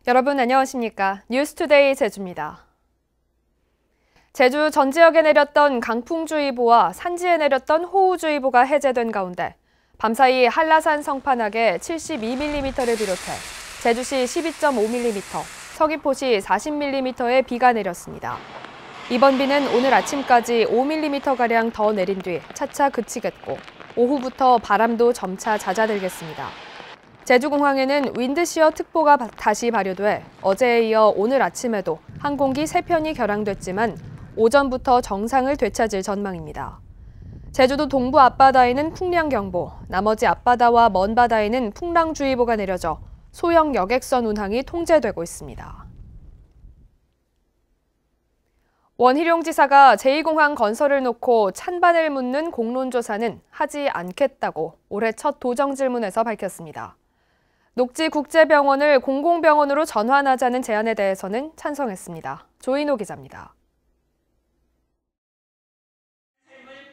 여러분 안녕하십니까? 뉴스투데이 제주입니다. 제주 전 지역에 내렸던 강풍주의보와 산지에 내렸던 호우주의보가 해제된 가운데 밤사이 한라산 성판악에 72mm를 비롯해 제주시 12.5mm, 서귀포시 40mm의 비가 내렸습니다. 이번 비는 오늘 아침까지 5mm가량 더 내린 뒤 차차 그치겠고 오후부터 바람도 점차 잦아들겠습니다. 제주공항에는 윈드시어 특보가 다시 발효돼 어제에 이어 오늘 아침에도 항공기 3편이 결항됐지만 오전부터 정상을 되찾을 전망입니다. 제주도 동부 앞바다에는 풍량경보, 나머지 앞바다와 먼 바다에는 풍랑주의보가 내려져 소형 여객선 운항이 통제되고 있습니다. 원희룡 지사가 제2공항 건설을 놓고 찬반을 묻는 공론조사는 하지 않겠다고 올해 첫 도정질문에서 밝혔습니다. 녹지국제병원을 공공병원으로 전환하자는 제안에 대해서는 찬성했습니다. 조인호 기자입니다.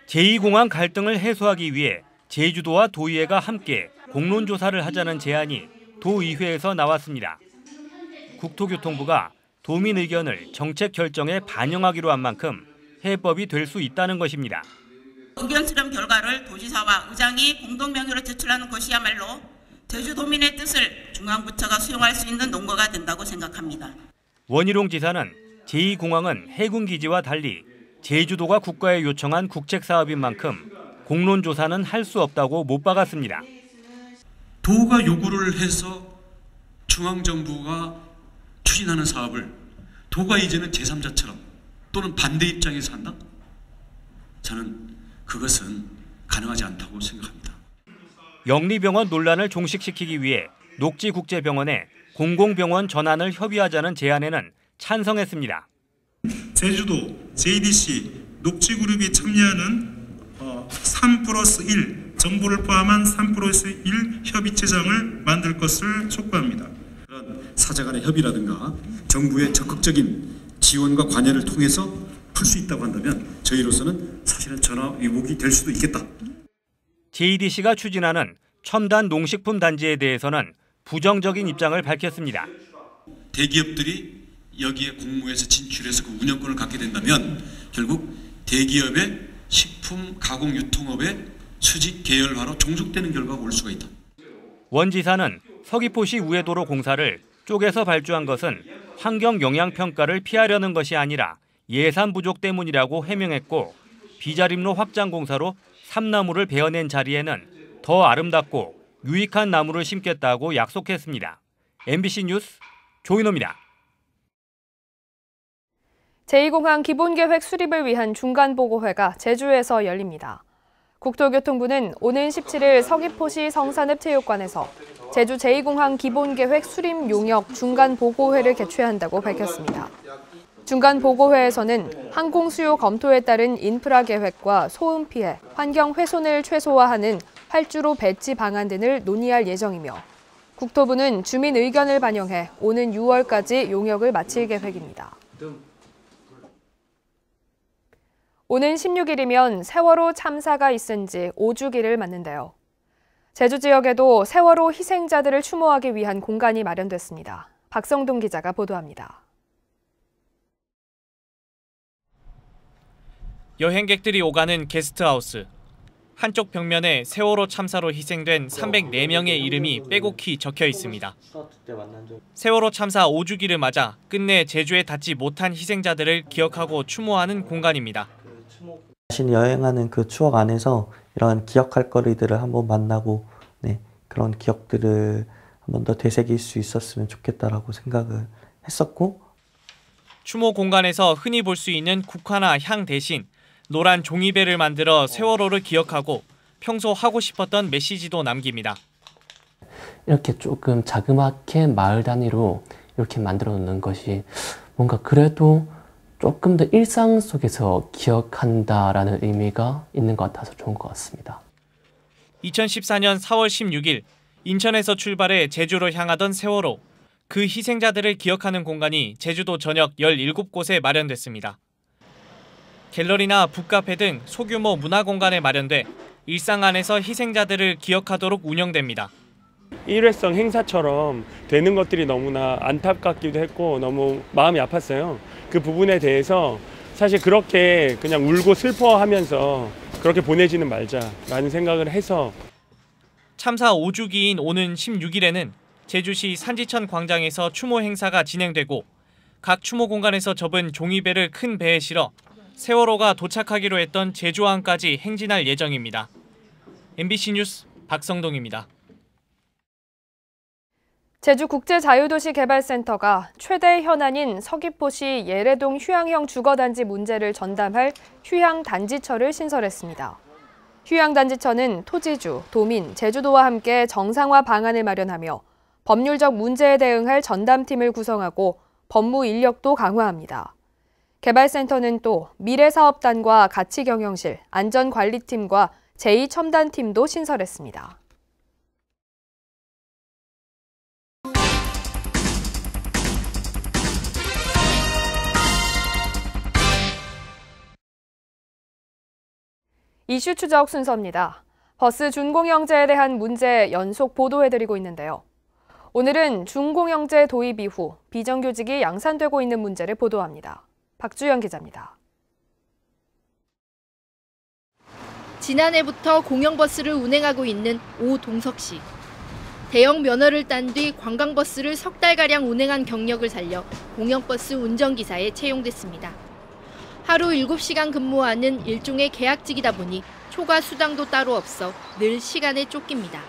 제2공항 갈등을 해소하기 위해 제주도와 도의회가 함께 공론조사를 하자는 제안이 도의회에서 나왔습니다. 국토교통부가 도민 의견을 정책 결정에 반영하기로 한 만큼 해법이 될 수 있다는 것입니다. 의견 수렴 결과를 도지사와 의장이 공동명의로 제출하는 것이야말로 제주도민의 뜻을 중앙부처가 수용할 수 있는 논거가 된다고 생각합니다. 원희룡 지사는 제2공항은 해군기지와 달리 제주도가 국가에 요청한 국책사업인 만큼 공론조사는 할 수 없다고 못 박았습니다. 도가 요구를 해서 중앙정부가 추진하는 사업을 도가 이제는 제3자처럼 또는 반대 입장에서 한다? 저는 그것은 가능하지 않다고 생각합니다. 영리병원 논란을 종식시키기 위해 녹지국제병원에 공공병원 전환을 협의하자는 제안에는 찬성했습니다. 제주도, JDC, 녹지그룹이 참여하는 3+1, 정부를 포함한 3+1 협의체장을 만들 것을 촉구합니다. 그런 사자간의 협의라든가 정부의 적극적인 지원과 관여를 통해서 풀 수 있다고 한다면 저희로서는 사실은 전화위복이 될 수도 있겠다. JDC가 추진하는 첨단 농식품 단지에 대해서는 부정적인 입장을 밝혔습니다. 대기업들이 여기에 공모해서 진출해서 그 운영권을 갖게 된다면 결국 대기업의 식품 가공 유통업의 수직 계열화로 종속되는 결과가 올 수가 있다. 원 지사는 서귀포시 우회도로 공사를 쪼개서 발주한 것은 환경 영향 평가를 피하려는 것이 아니라 예산 부족 때문이라고 해명했고 비자림로 확장 공사로 삼나무를 베어낸 자리에는 더 아름답고 유익한 나무를 심겠다고 약속했습니다. MBC 뉴스 조인호입니다. 제2공항 기본계획 수립을 위한 중간보고회가 제주에서 열립니다. 국토교통부는 오는 17일 서귀포시 성산읍체육관에서 제주 제2공항 기본계획 수립 용역 중간보고회를 개최한다고 밝혔습니다. 중간보고회에서는 항공수요 검토에 따른 인프라 계획과 소음 피해, 환경 훼손을 최소화하는 활주로 배치 방안 등을 논의할 예정이며 국토부는 주민 의견을 반영해 오는 6월까지 용역을 마칠 계획입니다. 오는 16일이면 세월호 참사가 있은 지 5주기를 맞는데요. 제주 지역에도 세월호 희생자들을 추모하기 위한 공간이 마련됐습니다. 박성동 기자가 보도합니다. 여행객들이 오가는 게스트하우스. 한쪽 벽면에 세월호 참사로 희생된 304명의 이름이 빼곡히 적혀 있습니다. 세월호 참사 5주기를 맞아 끝내 제주에 닿지 못한 희생자들을 기억하고 추모하는 공간입니다. 자신이 여행하는 그 추억 안에서 이런 기억할 거리들을 한번 만나고 그런 기억들을 한 번 더 되새길 수 있었으면 좋겠다라고 생각을 했었고 추모 공간에서 흔히 볼 수 있는 국화나 향 대신 노란 종이배를 만들어 세월호를 기억하고 평소 하고 싶었던 메시지도 남깁니다. 이렇게 조금 자그맣게 마을 단위로 이렇게 만들어 놓는 것이 뭔가 그래도 조금 더 일상 속에서 기억한다라는 의미가 있는 것 같아서 좋은 것 같습니다. 2014년 4월 16일 인천에서 출발해 제주로 향하던 세월호. 그 희생자들을 기억하는 공간이 제주도 전역 17곳에 마련됐습니다. 갤러리나 북카페 등 소규모 문화공간에 마련돼 일상 안에서 희생자들을 기억하도록 운영됩니다. 일회성 행사처럼 되는 것들이 너무나 안타깝기도 했고 너무 마음이 아팠어요. 그 부분에 대해서 사실 그렇게 그냥 울고 슬퍼하면서 그렇게 보내지는 말자라는 생각을 해서 참사 5주기인 오는 16일에는 제주시 산지천 광장에서 추모 행사가 진행되고 각 추모 공간에서 접은 종이배를 큰 배에 실어 세월호가 도착하기로 했던 제주항까지 행진할 예정입니다. MBC 뉴스 박성동입니다. 제주국제자유도시개발센터가 최대 현안인 서귀포시 예래동 휴양형 주거단지 문제를 전담할 휴양단지처를 신설했습니다. 휴양단지처는 토지주, 도민, 제주도와 함께 정상화 방안을 마련하며 법률적 문제에 대응할 전담팀을 구성하고 법무 인력도 강화합니다. 개발센터는 또 미래사업단과 가치경영실, 안전관리팀과 제2첨단팀도 신설했습니다. 이슈 추적 순서입니다. 버스 준공영제에 대한 문제 연속 보도해드리고 있는데요. 오늘은 준공영제 도입 이후 비정규직이 양산되고 있는 문제를 보도합니다. 박주영 기자입니다. 지난해부터 공영버스를 운행하고 있는 오동석 씨. 대형 면허를 딴 뒤 관광버스를 석 달가량 운행한 경력을 살려 공영버스 운전기사에 채용됐습니다. 하루 7시간 근무하는 일종의 계약직이다 보니 초과 수당도 따로 없어 늘 시간에 쫓깁니다.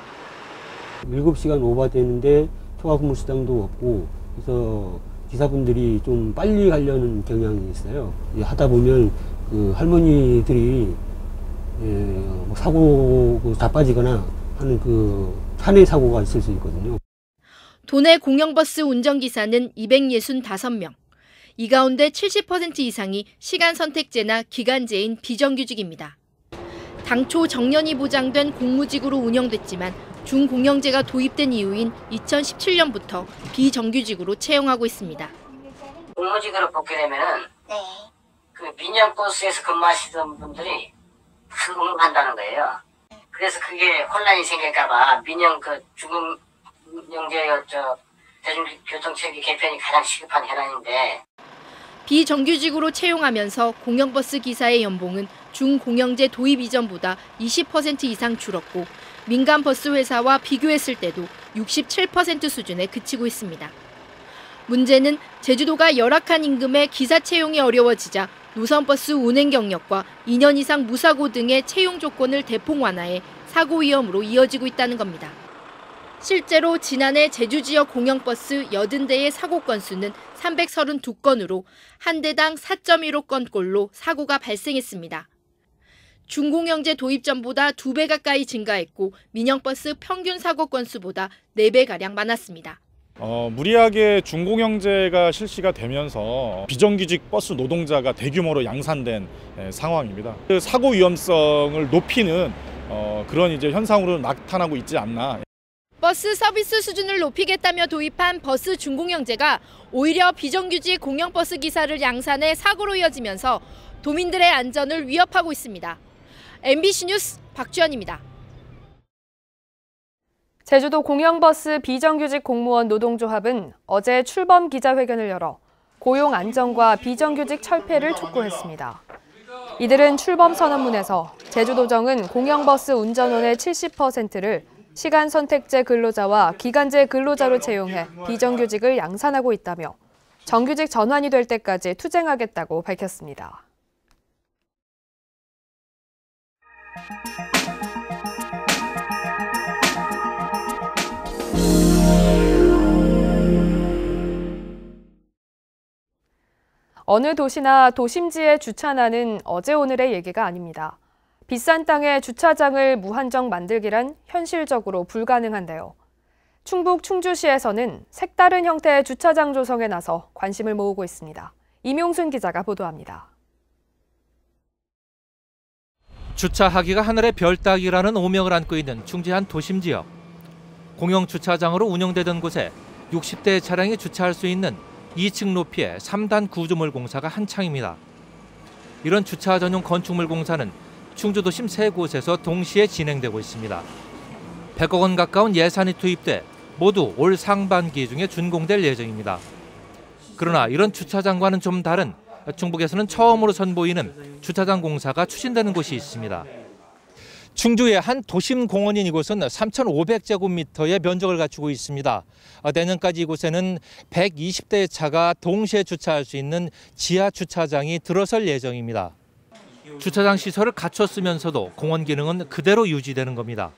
7시간 오버되는데 초과 근무 수당도 없고 그래서 기사분들이 좀 빨리 가려는 경향이 있어요. 하다 보면 그 할머니들이 사고 자빠지거나 하는 그 산해 사고가 있을 수 있거든요. 도내 공영버스 운전기사는 265명. 이 가운데 70% 이상이 시간 선택제나 기간제인 비정규직입니다. 당초 정년이 보장된 공무직으로 운영됐지만 준공영제가 도입된 이후인 2017년부터 비정규직으로 채용하고 있습니다. 공무직으로 복귀되면은 그 민영버스에서 근무하시던 분들이 근무한다는 거예요. 그래서 그게 혼란이 생길까봐 민영 그 준공영제 대중교통체계 개편이 가장 시급한 현안인데. 비정규직으로 채용하면서 공영버스 기사의 연봉은 준공영제 도입 이전보다 20% 이상 줄었고 민간버스 회사와 비교했을 때도 67% 수준에 그치고 있습니다. 문제는 제주도가 열악한 임금에 기사 채용이 어려워지자 노선버스 운행 경력과 2년 이상 무사고 등의 채용 조건을 대폭 완화해 사고 위험으로 이어지고 있다는 겁니다. 실제로 지난해 제주 지역 공영버스 80대의 사고 건수는 332건으로 한 대당 4.15건꼴로 사고가 발생했습니다. 준공영제 도입 전보다 2배 가까이 증가했고 민영버스 평균 사고 건수보다 4배가량 많았습니다. 무리하게 준공영제가 실시가 되면서 비정규직 버스 노동자가 대규모로 양산된 상황입니다. 그 사고 위험성을 높이는 그런 이제 현상으로 나타나고 있지 않나. 버스 서비스 수준을 높이겠다며 도입한 버스 준공영제가 오히려 비정규직 공영버스 기사를 양산해 사고로 이어지면서 도민들의 안전을 위협하고 있습니다. MBC 뉴스 박주연입니다. 제주도 공영버스 비정규직 공무원 노동조합은 어제 출범 기자회견을 열어 고용 안정과 비정규직 철폐를 촉구했습니다. 이들은 출범 선언문에서 제주도정은 공영버스 운전원의 70%를 시간 선택제 근로자와 기간제 근로자로 채용해 비정규직을 양산하고 있다며 정규직 전환이 될 때까지 투쟁하겠다고 밝혔습니다. 어느 도시나 도심지에 주차나는 어제 오늘의 얘기가 아닙니다. 비싼 땅에 주차장을 무한정 만들기란 현실적으로 불가능한데요. 충북 충주시에서는 색다른 형태의 주차장 조성에 나서 관심을 모으고 있습니다. 임용순 기자가 보도합니다. 주차하기가 하늘의 별 따기라는 오명을 안고 있는 충주의 한 도심 지역. 공영 주차장으로 운영되던 곳에 60대의 차량이 주차할 수 있는 2층 높이의 3단 구조물 공사가 한창입니다. 이런 주차 전용 건축물 공사는 충주 도심 3곳에서 동시에 진행되고 있습니다. 100억 원 가까운 예산이 투입돼 모두 올 상반기 중에 준공될 예정입니다. 그러나 이런 주차장과는 좀 다른 충북에서는 처음으로 선보이는 주차장 공사가 추진되는 곳이 있습니다. 충주의 한 도심 공원인 이곳은 3,500제곱미터의 면적을 갖추고 있습니다. 내년까지 이곳에는 120대의 차가 동시에 주차할 수 있는 지하 주차장이 들어설 예정입니다. 주차장 시설을 갖췄으면서도 공원 기능은 그대로 유지되는 겁니다.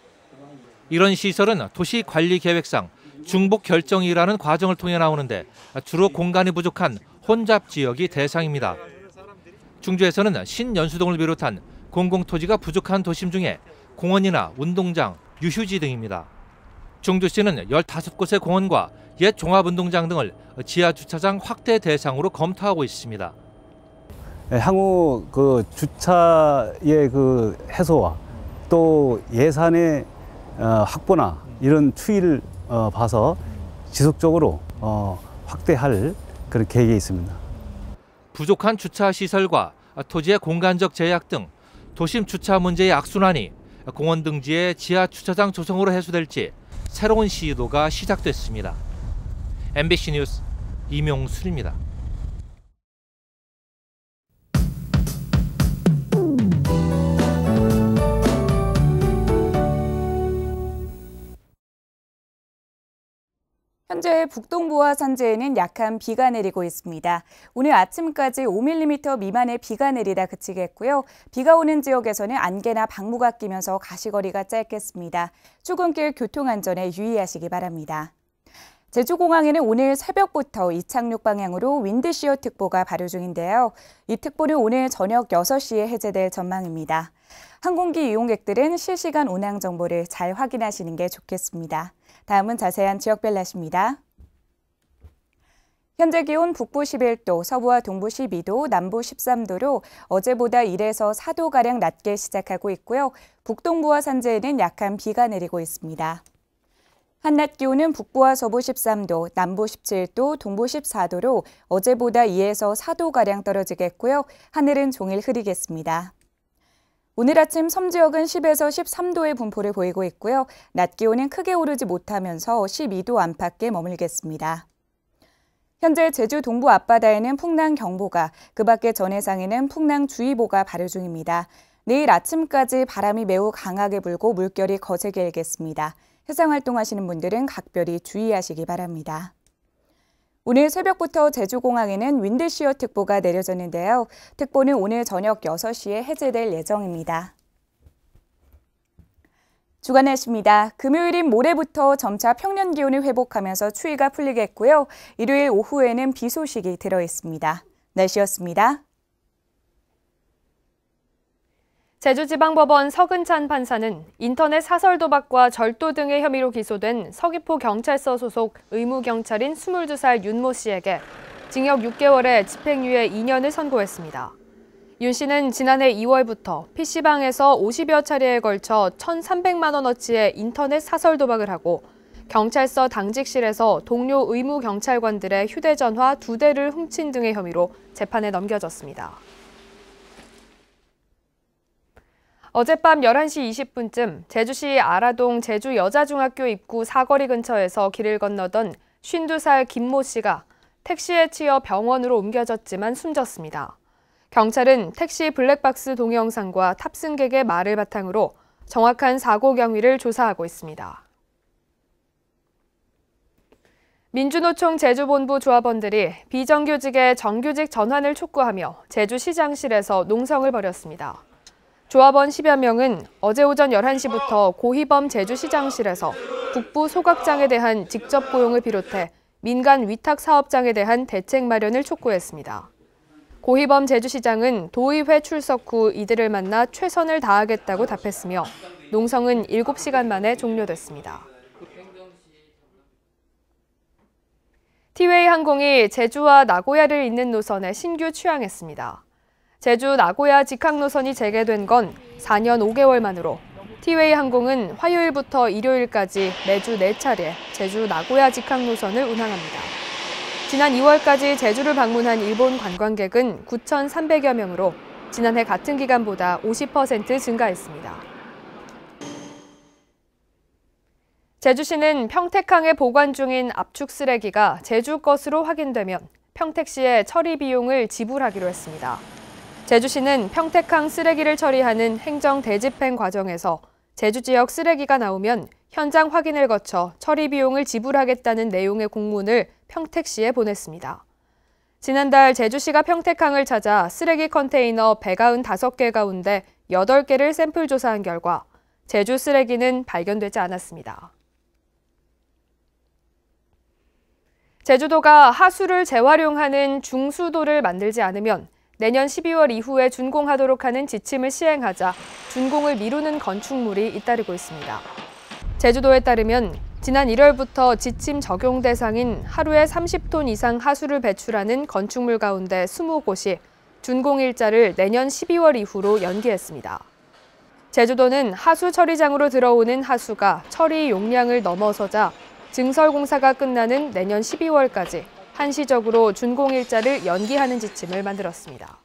이런 시설은 도시관리계획상 중복 결정이라는 과정을 통해 나오는데 주로 공간이 부족한 혼잡 지역이 대상입니다. 충주에서는 신연수동을 비롯한 공공토지가 부족한 도심 중에 공원이나 운동장, 유휴지 등입니다. 충주시는 15곳의 공원과 옛 종합운동장 등을 지하주차장 확대 대상으로 검토하고 있습니다. 향후 주차의 해소와 또 예산의 확보나 이런 추이를 봐서 지속적으로 확대할 그런 계획이 있습니다. 부족한 주차 시설과 토지의 공간적 제약 등 도심 주차 문제의 악순환이 공원 등지의 지하 주차장 조성으로 해소될지 새로운 시도가 시작됐습니다. MBC 뉴스 이명술입니다. 현재 북동부와 산지에는 약한 비가 내리고 있습니다. 오늘 아침까지 5mm 미만의 비가 내리다 그치겠고요. 비가 오는 지역에서는 안개나 방무가 끼면서 가시거리가 짧겠습니다. 출근길 교통안전에 유의하시기 바랍니다. 제주공항에는 오늘 새벽부터 이착륙 방향으로 윈드시어 특보가 발효 중인데요. 이 특보는 오늘 저녁 6시에 해제될 전망입니다. 항공기 이용객들은 실시간 운항 정보를 잘 확인하시는 게 좋겠습니다. 다음은 자세한 지역별 날씨입니다. 현재 기온 북부 11도, 서부와 동부 12도, 남부 13도로 어제보다 1에서 4도가량 낮게 시작하고 있고요. 북동부와 산지에는 약한 비가 내리고 있습니다. 한낮 기온은 북부와 서부 13도, 남부 17도, 동부 14도로 어제보다 2에서 4도가량 떨어지겠고요. 하늘은 종일 흐리겠습니다. 오늘 아침 섬 지역은 10에서 13도의 분포를 보이고 있고요. 낮 기온은 크게 오르지 못하면서 12도 안팎에 머물겠습니다. 현재 제주 동부 앞바다에는 풍랑경보가, 그 밖의 전해상에는 풍랑주의보가 발효 중입니다. 내일 아침까지 바람이 매우 강하게 불고 물결이 거세게 일겠습니다. 해상활동하시는 분들은 각별히 주의하시기 바랍니다. 오늘 새벽부터 제주공항에는 윈드시어 특보가 내려졌는데요. 특보는 오늘 저녁 6시에 해제될 예정입니다. 주간 날씨입니다. 금요일인 모레부터 점차 평년 기온을 회복하면서 추위가 풀리겠고요. 일요일 오후에는 비 소식이 들어 있습니다. 날씨였습니다. 제주지방법원 서근찬 판사는 인터넷 사설 도박과 절도 등의 혐의로 기소된 서귀포 경찰서 소속 의무경찰인 22살 윤모 씨에게 징역 6개월에 집행유예 2년을 선고했습니다. 윤 씨는 지난해 2월부터 PC방에서 50여 차례에 걸쳐 1,300만 원어치의 인터넷 사설 도박을 하고 경찰서 당직실에서 동료 의무경찰관들의 휴대전화 2대를 훔친 등의 혐의로 재판에 넘겨졌습니다. 어젯밤 11시 20분쯤 제주시 아라동 제주여자중학교 입구 사거리 근처에서 길을 건너던 52살 김모 씨가 택시에 치여 병원으로 옮겨졌지만 숨졌습니다. 경찰은 택시 블랙박스 동영상과 탑승객의 말을 바탕으로 정확한 사고 경위를 조사하고 있습니다. 민주노총 제주본부 조합원들이 비정규직의 정규직 전환을 촉구하며 제주시장실에서 농성을 벌였습니다. 조합원 10여 명은 어제 오전 11시부터 고희범 제주시장실에서 북부 소각장에 대한 직접 고용을 비롯해 민간 위탁 사업장에 대한 대책 마련을 촉구했습니다. 고희범 제주시장은 도의회 출석 후 이들을 만나 최선을 다하겠다고 답했으며 농성은 7시간 만에 종료됐습니다. 티웨이 항공이 제주와 나고야를 잇는 노선에 신규 취항했습니다. 제주 나고야 직항 노선이 재개된 건 4년 5개월 만으로 티웨이 항공은 화요일부터 일요일까지 매주 4차례 제주 나고야 직항 노선을 운항합니다. 지난 2월까지 제주를 방문한 일본 관광객은 9,300여 명으로 지난해 같은 기간보다 50% 증가했습니다. 제주시는 평택항에 보관 중인 압축 쓰레기가 제주 것으로 확인되면 평택시에 처리 비용을 지불하기로 했습니다. 제주시는 평택항 쓰레기를 처리하는 행정 대집행 과정에서 제주 지역 쓰레기가 나오면 현장 확인을 거쳐 처리 비용을 지불하겠다는 내용의 공문을 평택시에 보냈습니다. 지난달 제주시가 평택항을 찾아 쓰레기 컨테이너 195개 가운데 8개를 샘플 조사한 결과 제주 쓰레기는 발견되지 않았습니다. 제주도가 하수를 재활용하는 중수도를 만들지 않으면 내년 12월 이후에 준공하도록 하는 지침을 시행하자 준공을 미루는 건축물이 잇따르고 있습니다. 제주도에 따르면 지난 1월부터 지침 적용 대상인 하루에 30톤 이상 하수를 배출하는 건축물 가운데 20곳이 준공 일자를 내년 12월 이후로 연기했습니다. 제주도는 하수 처리장으로 들어오는 하수가 처리 용량을 넘어서자 증설 공사가 끝나는 내년 12월까지 한시적으로 준공 일자를 연기하는 지침을 만들었습니다.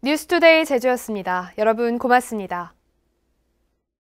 뉴스투데이 제주였습니다. 여러분 고맙습니다.